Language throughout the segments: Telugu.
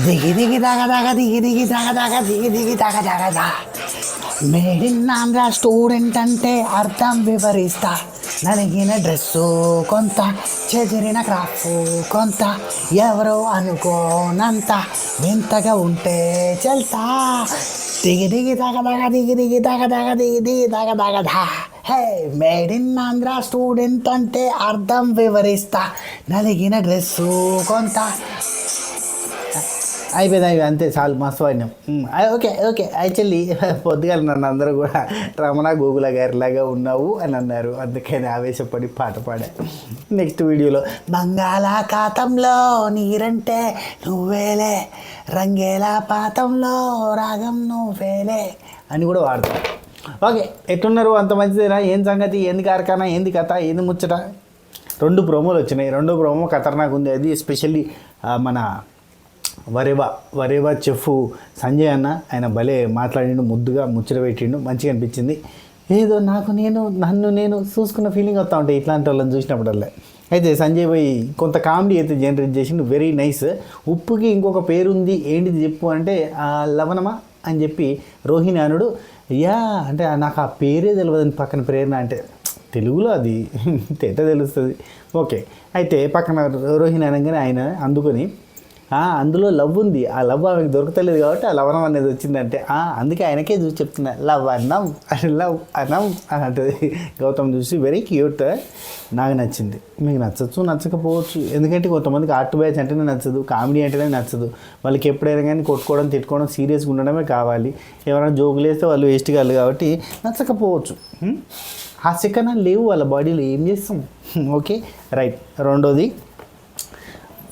దిగి దిగి దాగ దాగ దిగి దిగి దాగ దాగ దిగి దిగి దాగ దాగ దా. మేడ్ ఇన్ ఆంధ్ర స్టూడెంట్ అంటే అర్థం వివరిస్తా. నలిగిన డ్రెస్సు కొంత, చెదిరిన క్రాఫ్ కొంత, ఎవరో అనుకోనంత వింతగా ఉంటే చెల్తా. దిగి దిగి దాగ దాగ దిగి దిగి దాగ దాగ దిగి దిగి దాగ దాగ దా. హే, మేడ్ ఇన్ ఆంధ్ర స్టూడెంట్ అంటే అర్థం వివరిస్తా. నలిగిన డ్రెస్సు కొంత. అయిపోయింది అంతే చాలు మస్తు వాడినాం. ఓకే ఓకే యాక్చువల్లీ పొద్దుగాల నన్ను అందరూ కూడా రమణ గోగుల గారిలాగా ఉన్నావు అని అన్నారు, అందుకని ఆవేశపడి పాట పాడా. నెక్స్ట్ వీడియోలో బంగాళాఖాతంలో నీరంటే నువ్వేలే, రంగేలా పాతంలో రాగం నువ్వేలే అని కూడా వాడతాం. ఓకే, ఎట్టున్నారు? అంత మంచిదేనా? ఏం సంగతి? ఏంది కార్ఖానా? ఏంది కథ? ఏంది ముచ్చట? 2 ప్రోమోలు వచ్చినాయి. 2 ప్రోమో ఖతర్నాక్ ఉంది. అది ఎస్పెషల్లీ మన వరేవా చెఫ్ సంజయ్ అన్న, ఆయన భలే మాట్లాడిండు, ముద్దుగా ముచ్చట పెట్టిండు, మంచిగా అనిపించింది. ఏదో నన్ను నేను చూసుకున్న ఫీలింగ్ వస్తూ ఉంటాయి ఇట్లాంటి వాళ్ళని చూసినప్పుడల్లా. అయితే సంజయ్ భాయ్ కొంత కామెడీ అయితే జనరేట్ చేసిండు, వెరీ నైస్. ఉప్పుకి ఇంకొక పేరుంది, ఏంటిది చెప్పు అంటే లవణమా అని చెప్పి రోహిణి అనుడు. అంటే నాకు ఆ పేరే తెలియదని పక్కన ప్రేరణ అంటే తెలుగులో అది ఎట్లా తెలుస్తుంది? ఓకే, అయితే పక్కన రోహిణి అనగానే ఆయన అందుకొని అందులో లవ్ ఉంది, ఆ లవ్ ఆమెకు దొరకతలేదు కాబట్టి ఆ లవణం అనేది వచ్చిందంటే అందుకే ఆయనకే చూసి చెప్తున్నా లవ్ అన్నం అని అంటది గౌతమ్ చూసి. వెరీ క్యూట్, నాకు నచ్చింది. మీకు నచ్చచ్చు నచ్చకపోవచ్చు, ఎందుకంటే కొంతమందికి ఆర్ట్ బ్యాచ్ అంటేనే నచ్చదు, కామెడీ అంటేనే నచ్చదు. వాళ్ళకి ఎప్పుడైనా కానీ కొట్టుకోవడం తిట్టుకోవడం సీరియస్గా ఉండడమే కావాలి. ఎవరైనా జోకులు వేస్తే వాళ్ళు వేస్ట్ కాదు కాబట్టి నచ్చకపోవచ్చు. హాస్యకణాలు లేవు వాళ్ళ బాడీలో, ఏం చేస్తాం? Okay right. రెండోది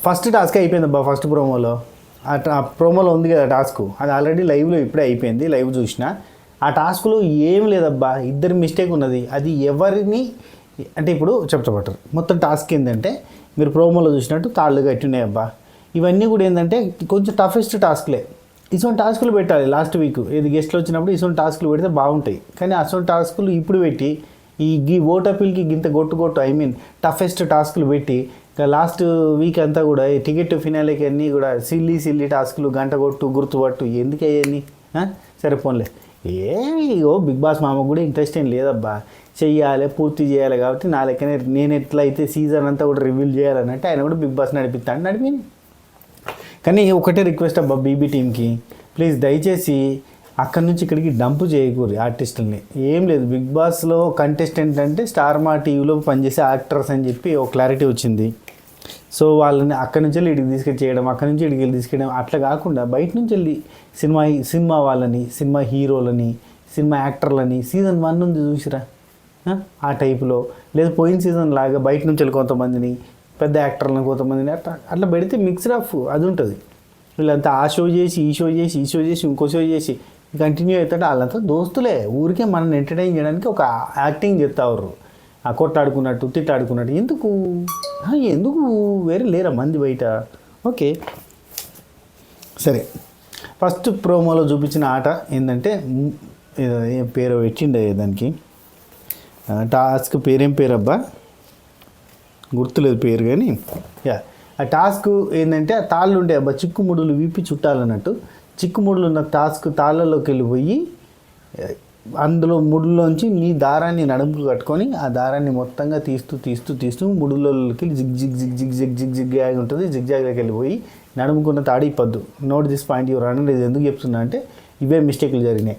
ఫస్ట్ టాస్క్ అయిపోయింది అబ్బా. ఫస్ట్ ప్రోమోలో ఆ ప్రోమోలో ఉంది కదా టాస్క్, అది ఆల్రెడీ లైవ్లో ఇప్పుడే అయిపోయింది, లైవ్ చూసిన. ఆ టాస్క్లో ఏం లేదబ్బా, ఇద్దరు మిస్టేక్ ఉన్నది. అది ఎవరిని అంటే ఇప్పుడు చెప్తాబట్టారు. మొత్తం టాస్క్ ఏంటంటే మీరు ప్రోమోలో చూసినట్టు తాళ్ళు కట్టినాయి అబ్బా. ఇవన్నీ కూడా ఏంటంటే కొంచెం టఫెస్ట్ టాస్క్లే. ఇటువంటి టాస్కులు పెట్టాలి లాస్ట్ వీక్, ఏది గెస్ట్లు వచ్చినప్పుడు ఇటువంటి టాస్కులు పెడితే బాగుంటాయి. కానీ అటువంటి టాస్కులు ఇప్పుడు పెట్టి ఈ ఓట్ అప్పీల్కి గింత గొట్టు టఫెస్ట్ టాస్కులు పెట్టి లాస్ట్ వీక్ అంతా కూడా ఈ టికెట్ ఫినాలేకి అన్నీ కూడా సిల్లీ టాస్కులు, గంట కొట్టు గుర్తుపట్టు, ఎందుకు అయ్యాన్ని? సరే పోన్లే. బిగ్ బాస్ మామకు కూడా ఇంట్రెస్ట్ ఏం లేదబ్బా, చెయ్యాలి పూర్తి చేయాలి కాబట్టి నా లెక్కనే నేను ఎట్లయితే సీజన్ అంతా కూడా రివీల్ చేయాలన్నట్టు ఆయన కూడా బిగ్ బాస్ నడిపిస్తాను. కానీ ఒకటే రిక్వెస్ట్ అబ్బా బీబీ టీమ్కి, ప్లీజ్ దయచేసి అక్కడి నుంచి ఇక్కడికి డంప్ చేయకూడదు ఆర్టిస్టుల్ని. ఏం లేదు, బిగ్ బాస్లో కంటెస్టెంట్ అంటే స్టార్ మా టీవీలో పనిచేసే యాక్టర్స్ అని చెప్పి ఒక క్లారిటీ వచ్చింది. సో వాళ్ళని అక్కడి నుంచి వెళ్ళి ఇడికి తీసుకెళ్ళి చేయడం, అక్కడి నుంచి ఇడికి వెళ్ళి తీసుకెళ్ళడం అట్లా కాకుండా బయట నుంచి వెళ్ళి సినిమా వాళ్ళని, సినిమా హీరోలని, సినిమా యాక్టర్లని సీజన్ 1 ఉంది చూసిరా ఆ టైపులో, లేదా పోయిన సీజన్ లాగా బయట నుంచి వెళ్ళి కొంతమందిని, పెద్ద యాక్టర్లను కొంతమందిని అట్లా పెడితే మిక్స్డ్ ఆఫ్ అది ఉంటుంది. వీళ్ళంతా ఆ షో చేసి ఈ షో చేసి ఇంకో షో చేసి కంటిన్యూ అవుతాడు. వాళ్ళంతా దోస్తులే, ఊరికే మనల్ని ఎంటర్టైన్ చేయడానికి ఒక యాక్టింగ్ చెప్తారు, ఆ కొట్లాడుకున్నట్టు తిట్టాడుకున్నట్టు. ఎందుకు వేరే లేరా మంది బయట? ఓకే సరే. ఫస్ట్ ప్రోమోలో చూపించిన ఆట ఏంటంటే ఏం పేరు పెట్టిండే దానికి, టాస్క్ పేరేం పేరు అబ్బా గుర్తులేదు పేరు, కానీ ఆ టాస్క్ ఏంటంటే ఆ తాళ్ళు ఉంటాయి అబ్బా, చిక్కుముడులు విప్పి చుట్టాలన్నట్టు. చిక్కుముడులు ఉన్న టాస్క్ తాళ్ళలోకి వెళ్ళిపోయి అందులో ముడులోంచి నీ దారాన్ని నడుముకు కట్టుకొని ఆ దారాన్ని మొత్తంగా తీస్తూ ముడులోకి జిగ్ ఆగి ఉంటుంది. జిగ్జాగ్లోకి వెళ్ళిపోయి నడుముకున్న తాడి ఇప్పద్దు. Note this point your honour. ఇది ఎందుకు చెప్తున్నా అంటే ఇవే మిస్టేక్లు జరిగినాయి.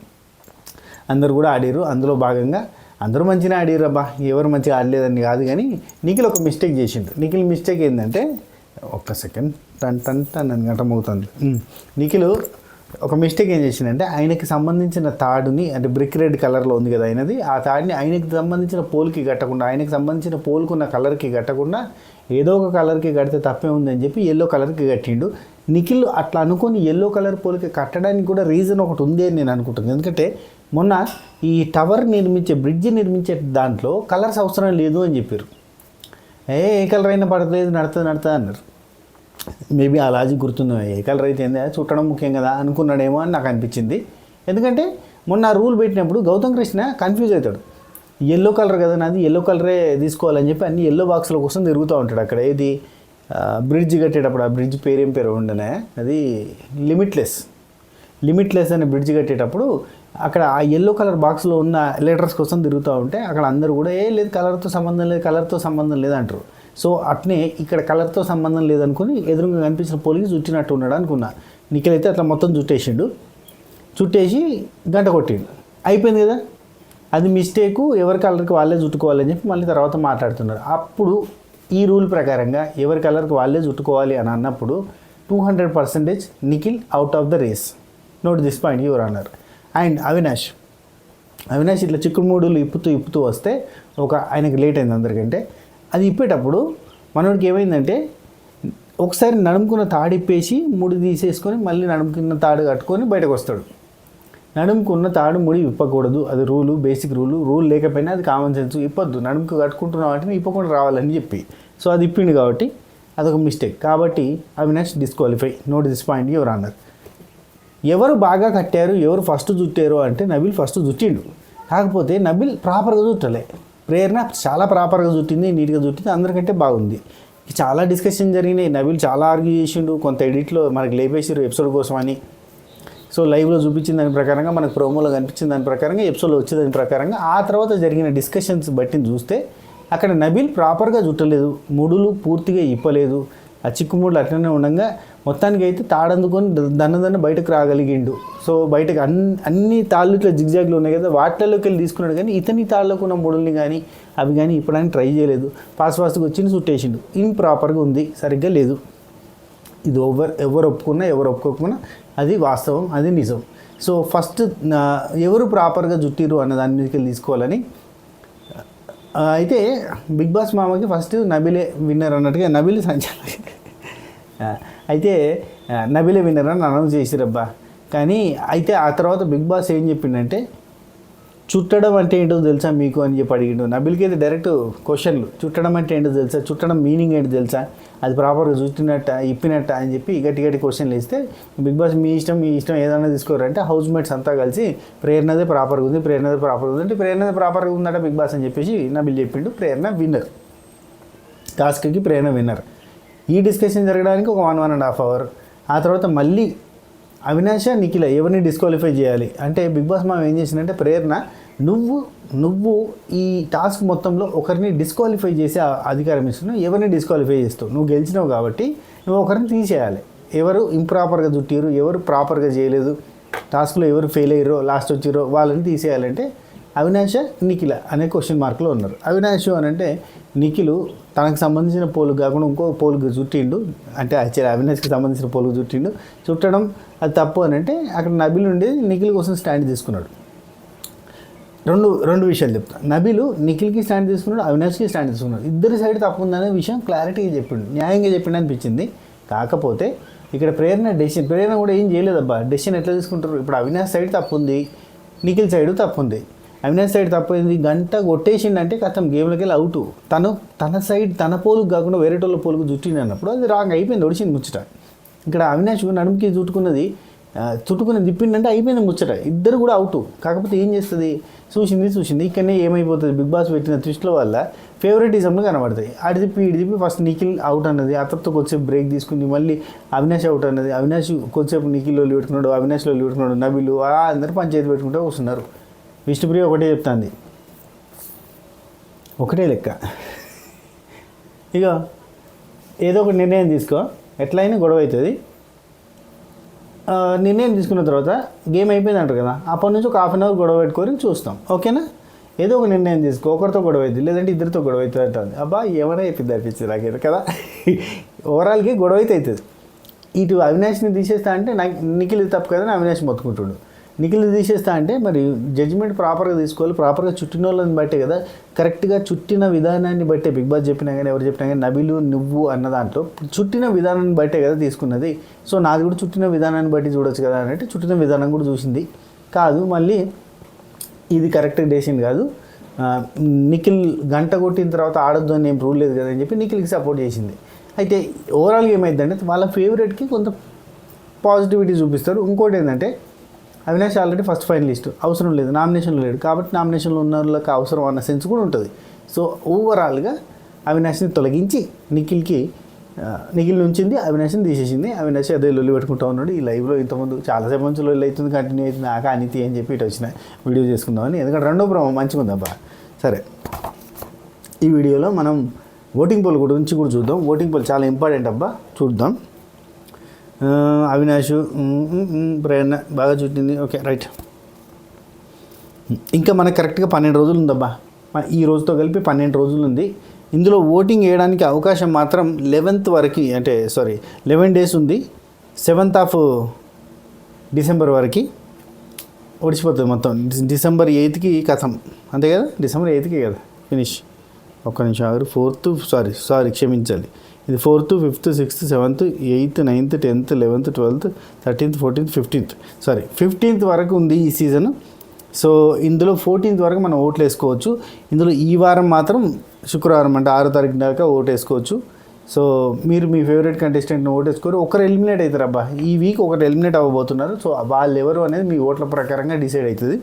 అందరు కూడా ఆడారు, అందులో భాగంగా అందరూ మంచిగా ఆడారు అబ్బా, ఎవరు మంచిగా ఆడలేదని కాదు. కానీ నిఖిల్ ఒక మిస్టేక్ చేసిండు. నిఖిల్ మిస్టేక్ ఏంటంటే, ఒక్క సెకండ్ నన్ను గంటమవుతుంది. నిఖిల్ ఒక మిస్టేక్ ఏం చేసిందంటే ఆయనకి సంబంధించిన తాడుని, అంటే బ్రిక్ రెడ్ కలర్లో ఉంది కదా ఆయనది, ఆ తాడిని ఆయనకి సంబంధించిన పోల్కి కట్టకుండా, ఆయనకి సంబంధించిన పోల్కున్న కలర్కి కట్టకుండా ఏదో ఒక కలర్కి కడితే తప్పే ఉందని చెప్పి ఎల్లో కలర్కి కట్టిండు. నిఖిల్ అట్లా అనుకొని ఎల్లో కలర్ పోల్కి కట్టడానికి కూడా రీజన్ ఒకటి ఉంది అని నేను అనుకుంటున్నాను. ఎందుకంటే మొన్న ఈ టవర్ బ్రిడ్జ్ నిర్మించే దాంట్లో కలర్స్ అవసరం లేదు అని చెప్పారు. ఏ కలర్ అయినా పడలేదు, నడుతుంది అన్నారు. మేబీ ఆ లాజిక్ గుర్తుంది, ఏ కలర్ అయితే ఏందా చుట్టడం ముఖ్యం కదా అనుకున్నాడేమో అని నాకు అనిపించింది. ఎందుకంటే మొన్న రూల్ పెట్టినప్పుడు గౌతమ్ కృష్ణ కన్ఫ్యూజ్ అవుతాడు, ఎల్లో కలర్ కదా నాది, ఎల్లో కలరే తీసుకోవాలని చెప్పి అన్ని ఎల్లో బాక్సుల కోసం తిరుగుతూ ఉంటాడు. అక్కడ ఏది బ్రిడ్జ్ కట్టేటప్పుడు ఆ బ్రిడ్జ్ పేరేం పేరు ఉండనే, అది లిమిట్లెస్ అనే బ్రిడ్జ్ కట్టేటప్పుడు అక్కడ ఆ ఎల్లో కలర్ బాక్స్లో ఉన్న లెటర్స్ కోసం తిరుగుతూ ఉంటే అక్కడ అందరూ కూడా లేదు కలర్తో సంబంధం లేదు అంటారు. సో అట్నే ఇక్కడ కలర్తో సంబంధం లేదనుకుని ఎదురుగా కనిపించిన పోలికి చుట్టినట్టు ఉన్నాడు అనుకున్నా. నిఖిల్ అయితే అట్లా మొత్తం చుట్టేసి గంట కొట్టిండు, అయిపోయింది కదా. అది మిస్టేకు, ఎవరి కలర్కి వాళ్ళే చుట్టుకోవాలని చెప్పి మళ్ళీ తర్వాత మాట్లాడుతున్నారు. అప్పుడు ఈ రూల్ ప్రకారంగా ఎవరి కలర్కి వాళ్ళే చుట్టుకోవాలి అని అన్నప్పుడు 200% Nikhil out of the race. Note this point your అన్నారు. అండ్ అవినాష్ ఇట్లా చిక్కుడు మూడులు ఇప్పుతూ వస్తే ఆయనకి లేట్ అయింది అందరికంటే. అది ఇప్పేటప్పుడు మనోడికి ఏమైందంటే ఒకసారి నడుముకున్న తాడు ఇప్పేసి ముడి తీసేసుకొని మళ్ళీ నడుముకున్న తాడు కట్టుకొని బయటకు వస్తాడు. నడుముకున్న తాడు ముడి ఇప్పకూడదు, అది బేసిక్ రూల్ లేకపోయినా అది కామన్ సెన్స్. ఇప్పొద్దు, నడుముకు కట్టుకుంటున్న వాటిని ఇప్పకుండా రావాలని చెప్పి. సో అది ఇప్పిండు కాబట్టి అదొక మిస్టేక్. కాబట్టి Avinash disqualify. Note this point your honour. ఎవరు బాగా కట్టారు, ఎవరు ఫస్ట్ చుట్టారు అంటే నబిల్ ఫస్ట్ చుట్టిండు. కాకపోతే నబిల్ ప్రాపర్గా చుట్టలే. ప్రేరణ చాలా ప్రాపర్గా చుట్టింది, నీట్గా చుట్టింది, అందరికంటే బాగుంది. చాలా డిస్కషన్ జరిగినాయి. నబిల్ చాలా ఆర్గ్యూ చేసిండు, కొంత ఎడిట్లో మనకు లేపేసారు ఎపిసోడ్ కోసం అని. సో లైవ్లో చూపించిన దాని ప్రకారంగా, మనకు ప్రోమోలో కనిపించిన దాని ప్రకారంగా, ఎపిసోడ్లో వచ్చే దాని ప్రకారంగా, ఆ తర్వాత జరిగిన డిస్కషన్స్ బట్టి చూస్తే అక్కడ నబిల్ ప్రాపర్గా చుట్టలేదు, ముడులు పూర్తిగా ఇప్పలేదు. ఆ చిక్కుముడులు అట్లనే ఉండగా మొత్తానికి అయితే తాడందుకొని దన్న బయటకు రాగలిగిండు. సో బయటకు అన్ని తాళ్ళు ఇట్లా జిగ్జాగ్లు ఉన్నాయి కదా, వాటిలోకి వెళ్ళి తీసుకున్నాడు. కానీ ఇతని తాళ్ళకు ఉన్న ముడుల్ని కానీ అవి కానీ ఇప్పడానికి ట్రై చేయలేదు. ఫాస్ట్గా వచ్చి చుట్టేసిండు. ఇంప్రాపర్గా ఉంది, సరిగ్గా లేదు. ఇది ఎవరు ఒప్పుకోకున్నా అది వాస్తవం, అది నిజం. సో ఫస్ట్ ఎవరు ప్రాపర్గా జుట్టిరు అన్న దాని మీదకి తీసుకోవాలని. అయితే బిగ్ బాస్ మామకి ఫస్ట్ నబిలే విన్నర్ అన్నట్టుగా నబిల్ సంచాలక అయితే నబిలే విన్నర్ అని అనౌన్స్ చేసిరబ్బా. కానీ అయితే ఆ తర్వాత బిగ్ బాస్ ఏం చెప్పిండంటే చుట్టడం అంటే ఏంటో తెలుసా మీకు అని చెప్పి అడిగిండు. నబిల్కి అయితే డైరెక్ట్ క్వశ్చన్లు, చుట్టడం అంటే ఏంటో తెలుసా, చుట్టడం మీనింగ్ ఏంటో తెలుసా, అది ప్రాపర్గా చుట్టినట్ట ఇప్పినట్ట అని చెప్పి గట్టి క్వశ్చన్లు ఇస్తే బిగ్ బాస్ మీ ఇష్టం ఏదైనా తీసుకోరంటే హౌస్ మేట్స్ అంతా కలిసి ప్రేరణదే ప్రాపర్గా ఉంది అంటే ప్రేరణదే ప్రాపర్గా ఉందట బిగ్ బాస్ అని చెప్పేసి నబిల్ చెప్పిండు. ప్రేరణ విన్నర్, టాస్క్కి ప్రేరణ విన్నర్. ఈ డిస్కషన్ జరగడానికి ఒక 1.5 hour. ఆ తర్వాత మళ్ళీ అవినాష నిఖిల ఎవరిని డిస్క్వాలిఫై చేయాలి అంటే బిగ్ బాస్ మనం ఏం చేసిందంటే ప్రేరణ నువ్వు ఈ టాస్క్ మొత్తంలో ఒకరిని డిస్క్వాలిఫై చేసే అధికారం ఇస్తున్నావు, ఎవరిని డిస్క్వాలిఫై చేస్తావు, నువ్వు గెలిచినావు కాబట్టి నువ్వు ఒకరిని తీసేయాలి. ఎవరు ఇంప్రాపర్గా చుట్టారు, ఎవరు ప్రాపర్గా చేయలేదు, టాస్క్లో ఎవరు ఫెయిల్ అయ్యారో లాస్ట్ వచ్చిరో వాళ్ళని తీసేయాలంటే అవినాష నిఖిల అనే క్వశ్చన్ మార్క్లో ఉన్నారు. అవినాష్ అని అంటే నిఖిలు తనకు సంబంధించిన పోలుకు కాకుండా ఇంకో పోలుకు చుట్టిండు, అంటే యాక్చువల్లీ అవినాష్కి సంబంధించిన పోలుకు చుట్టడం అది తప్పు అని అంటే అక్కడ నబిల్ ఉండేది నిఖిల్ కోసం స్టాండ్ తీసుకున్నాడు. రెండు విషయాలు చెప్తాను. నబిల్ నిఖిల్కి స్టాండ్ తీసుకున్నాడు, అవినాష్కి స్టాండ్ తీసుకున్నాడు. ఇద్దరి సైడ్ తప్పు ఉందనే విషయం క్లారిటీగా చెప్పిండు, న్యాయంగా చెప్పిండు అనిపించింది. కాకపోతే ఇక్కడ ప్రేరణ కూడా ఏం చేయలేదబ్బా. డెసిషన్ ఎట్లా తీసుకుంటారు, ఇప్పుడు అవినాష్ సైడ్ తప్పు ఉంది, నిఖిల్ సైడ్ తప్పు ఉంది. అవినాష్ సైడ్ తప్పైంది, గంట కొట్టేసిండంటే కథం గేమ్లోకి వెళ్ళి అవుట్. తన సైడ్ తన పోలుకు కాకుండా వేరే వాళ్ళ పోలుకు చుట్టింది అన్నప్పుడు అది రాంగ్ అయిపోయింది, ఒడిచింది ముచ్చట. ఇక్కడ అవినాష్ నడుముకి చుట్టుకున్నది తిప్పిండంటే అయిపోయింది ముచ్చట, ఇద్దరు కూడా అవుట్. కాకపోతే ఏం చేస్తుంది, చూసింది ఇక్కడనే ఏమైపోతుంది, బిగ్ బాస్ పెట్టిన ట్విస్ట్ల వల్ల ఫేవరెటిజంలు కనబడతాయి. ఆడి తిప్పి ఫస్ట్ నిఖిల్ అవుట్ అన్నది, ఆ తర్వాత కొద్దిసేపు బ్రేక్ తీసుకుంది, మళ్ళీ అవినాష్ అవుట్ అన్నది, అవినాష్ కొద్దిసేపు నిఖిల్లో పెట్టుకున్నాడు, అవినాష్లో పెట్టుకున్నాడు, నబిలు అందరూ పంచాయతీ పెట్టుకుంటూ వస్తున్నారు. విష్ణుప్రియ ఒకటే చెప్తుంది, ఒకటే లెక్క, ఇక ఏదో ఒక నిర్ణయం తీసుకో, ఎట్లయినా గొడవ అవుతుంది. నిర్ణయం తీసుకున్న తర్వాత గేమ్ అయిపోయింది అంటారు కదా, అప్పటి నుంచి ఒక 1/2 hour గొడవ పెట్టుకొని చూస్తాం, ఓకేనా. ఏదో ఒక నిర్ణయం తీసుకో, ఒకరితో గొడవ అవుతుంది లేదంటే ఇద్దరితో గొడవ అవుతుంది అంటుంది. అబ్బా ఏమైనా అయిపోయింది అనిపించింది నాకైతే కదా. ఓవరాల్కి గొడవ అయితే అవుతుంది. ఇటు అవినాష్ని తీసేస్తా అంటే నిఖిల్ తప్పు కదా అని అవినాష్ మొత్తుకుంటాడు. నిఖిల్ తీసేస్తా అంటే మరి జడ్జిమెంట్ ప్రాపర్గా తీసుకోవాలి, ప్రాపర్గా చుట్టిన వాళ్ళని బట్టే కదా, కరెక్ట్గా చుట్టిన విధానాన్ని బట్టే బిగ్ బాస్ చెప్పినా కానీ ఎవరు చెప్పినా కానీ నబిలు నువ్వు అన్న దాంట్లో చుట్టిన విధానాన్ని బట్టే కదా తీసుకున్నది. సో నాది కూడా చుట్టిన విధానాన్ని బట్టి చూడొచ్చు కదా అంటే చుట్టిన విధానం కూడా చూసింది కాదు, మళ్ళీ ఇది కరెక్ట్ డెసిషన్ కాదు, నిఖిల్ గంట కొట్టిన తర్వాత ఆడొద్దు అని ఏం రూల్ లేదు కదా అని చెప్పి నిఖిల్కి సపోర్ట్ చేసింది. అయితే ఓవరాల్గా ఏమైందంటే వాళ్ళ ఫేవరెట్కి కొంత పాజిటివిటీ చూపిస్తారు. ఇంకోటి ఏంటంటే అవినాష్ ఆల్రెడీ ఫస్ట్ ఫైనలిస్ట్, అవసరం లేదు, నామినేషన్లో లేడు కాబట్టి నామినేషన్లో ఉన్న వాళ్ళకి అవసరం అన్న సెన్స్ కూడా ఉంటుంది. సో ఓవరాల్గా అవినాష్ని తొలగించి నిఖిల్కి నిఖిల్ నుంచింది, అవినాష్ని తీసేసింది. అవినాష్ అదే లొల్లి పెట్టుకుంటా ఉన్నాడు. ఈ లైవ్లో ఇంతకుముందు చాలాసేపు నుంచి లొల్లి అవుతుంది, కంటిన్యూ అవుతుంది, ఆక అనితి అని చెప్పి ఇటు వచ్చిన వీడియో చేసుకుందామని. ఎందుకంటే రెండో ప్రోమో మంచిగా ఉందబ్బా. సరే, ఈ వీడియోలో మనం ఓటింగ్ పోల్ గురించి కూడా చూద్దాం. ఓటింగ్ పోల్ చాలా ఇంపార్టెంట్ అబ్బా, చూద్దాం. అవినాష్ ప్రేరణ బాగా చుట్టింది. Okay, right. ఇంకా మనకు కరెక్ట్గా 12 రోజులు ఉందబ్బా. ఈ రోజుతో కలిపి 12 రోజులు ఉంది. ఇందులో ఓటింగ్ వేయడానికి అవకాశం మాత్రం 11th వరకు, అంటే 11 డేస్ ఉంది. 7th డిసెంబర్ వరకు ఓడిచిపోతుంది మొత్తం. డిసెంబర్ 8కి కథం, అంతే కదా? డిసెంబర్ 8కి కదా ఫినిష్. ఒక్క నిమిషం ఆగరు. 4th క్షమించాలి. ఇది 4th, 5th, 6th, 7th, 8th, 9th, 10th, 11th, 12th, 13th, 14th, 15th వరకు ఉంది ఈ సీజన్. సో ఇందులో 14th వరకు మనం ఓట్లు వేసుకోవచ్చు. ఇందులో ఈ వారం మాత్రం శుక్రవారం అంటే 6వ తారీఖు దాకా ఓటు వేసుకోవచ్చు. సో మీరు మీ ఫేవరెట్ కంటెస్టెంట్ని ఓటు వేసుకోరు. ఒకరు ఎలిమినేట్ అవుతారు అబ్బా. ఈ వీక్ ఒకరు ఎలిమినేట్ అవ్వబోతున్నారు. సో వాళ్ళు ఎవరు అనేది మీ ఓట్ల ప్రకారంగా డిసైడ్ అవుతుంది.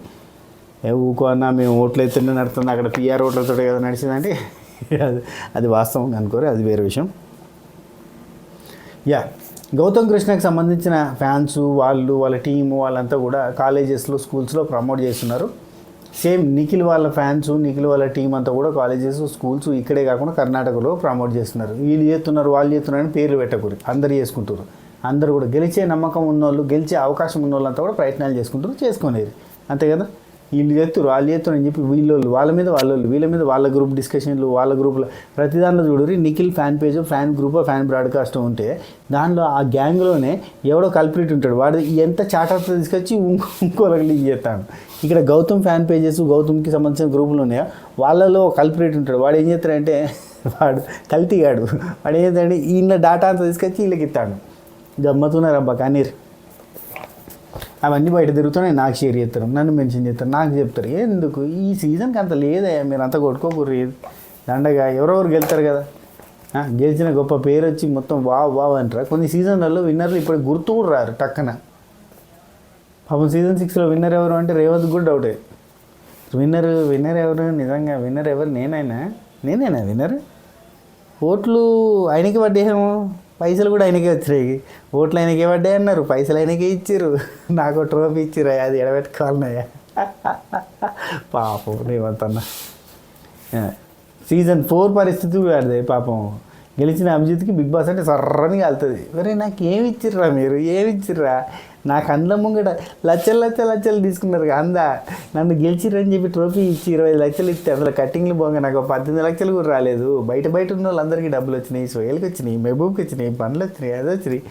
ఊకో అన్న మేము ఓట్లు అయితేనే నడుతుంది, అక్కడ పిఆర్ ఓట్లతో కదా నడిచిందంటే అది వాస్తవం అనుకోరు, అది వేరే విషయం. గౌతమ్ కృష్ణకి సంబంధించిన ఫ్యాన్స్ వాళ్ళ టీము వాళ్ళంతా కూడా కాలేజెస్లో, స్కూల్స్లో ప్రమోట్ చేస్తున్నారు. సేమ్ నిఖిల్ వాళ్ళ ఫ్యాన్స్, నిఖిల్ వాళ్ళ టీం అంతా కూడా కాలేజెస్, స్కూల్స్ ఇక్కడే కాకుండా కర్ణాటకలో ప్రమోట్ చేస్తున్నారు. వీళ్ళు చేస్తున్నారు, వాళ్ళు చేస్తున్నారు అని పేర్లు పెట్టకూడదు. అందరు చేసుకుంటారు. అందరూ కూడా గెలిచే నమ్మకం ఉన్నోళ్ళు, గెలిచే అవకాశం ఉన్నోళ్ళంతా కూడా ప్రయత్నాలు చేసుకునేది, అంతే కదా? వీళ్ళు చేస్తారు, వాళ్ళు చేస్తారు అని చెప్పి వాళ్ళ మీద వీళ్ళ మీద వాళ్ళ గ్రూప్ డిస్కషన్లు, వాళ్ళ గ్రూప్లో ప్రతి దాంట్లో చూడరు. Nikhil fan page, fan group, fan broadcast ఉంటే దానిలో ఆ గ్యాంగ్లోనే ఎవడో కల్ప్రిట్ ఉంటాడు. వాడు ఎంత చాటర్తో తీసుకొచ్చి ఇంకోళ్ళకి లీక్ చేస్తాడు. ఇక్కడ గౌతమ్ ఫ్యాన్ పేజెస్, గౌతమ్కి సంబంధించిన గ్రూపులు ఉన్నాయో వాళ్ళలో కల్ప్రిట్ ఉంటాడు. వాడు ఏం చేస్తాడంటే వాడు కల్తీగాడు. వాడు ఏం చేస్తాడంటే ఈయన డాటా అంతా తీసుకొచ్చి వీళ్ళకి ఇస్తాడు. గమ్మతున్నారబ్బా కానీ అవన్నీ బయట తిరుగుతున్నాయి. నాకు షేర్ చేస్తారు, నన్ను మెన్షన్ చేస్తారు, నాకు చెప్తారు. ఎందుకు ఈ సీజన్కి అంత లేదే, మీరు అంతా కొట్టుకోకూడదు దండగా. ఎవరెవరు గెలుతారు కదా, గెలిచిన గొప్ప పేరు వచ్చి మొత్తం వావ్ అంటారు. కొన్ని సీజన్లలో విన్నర్లు ఇప్పుడు గుర్తు కూడా రారు టక్కన. పాపం సీజన్ 6లో విన్నర్ ఎవరు అంటే రేవంత్ కూడా డౌటే. విన్నర్ ఎవరు? నిజంగా విన్నర్ ఎవరు? నేనేనా విన్నర్? ఓట్లు ఆయనకి పడ్డాయేమో, పైసలు కూడా ఆయనకే వచ్చినాయి. ఓట్లు ఆయనకే పడ్డాయి అన్నారు, పైసలు ఆయనకే ఇచ్చారు. నాకు ట్రోఫీ ఇచ్చిరా, అది ఎడబెట్టుకోవాలన్నాయా? పాపం రేవంత్ అన్న. సీజన్ 4 పరిస్థితి ఆడితే పాపం గెలిచిన అభిజిత్కి బిగ్ బాస్ అంటే సర్రని కాలుతుంది. మరి నాకు ఏమి ఇచ్చిర్రా, మీరు ఏమి ఇచ్చిర్రా? నాకు అందం ముంగట లచ్చలు తీసుకున్నారు. నన్ను గెలిచిరని చెప్పి ట్రోఫీ ఇచ్చి 25 లక్షలు ఇస్తే అందులో కట్టింగ్లు పోగా నాకు 18 లక్షలు కూడా రాలేదు. బయట ఉన్న వాళ్ళందరికీ డబ్బులు వచ్చినాయి, సోయల్కి వచ్చినాయి, మెహబూబ్కి వచ్చినాయి, పనులు వచ్చినాయి, అది వచ్చినాయి,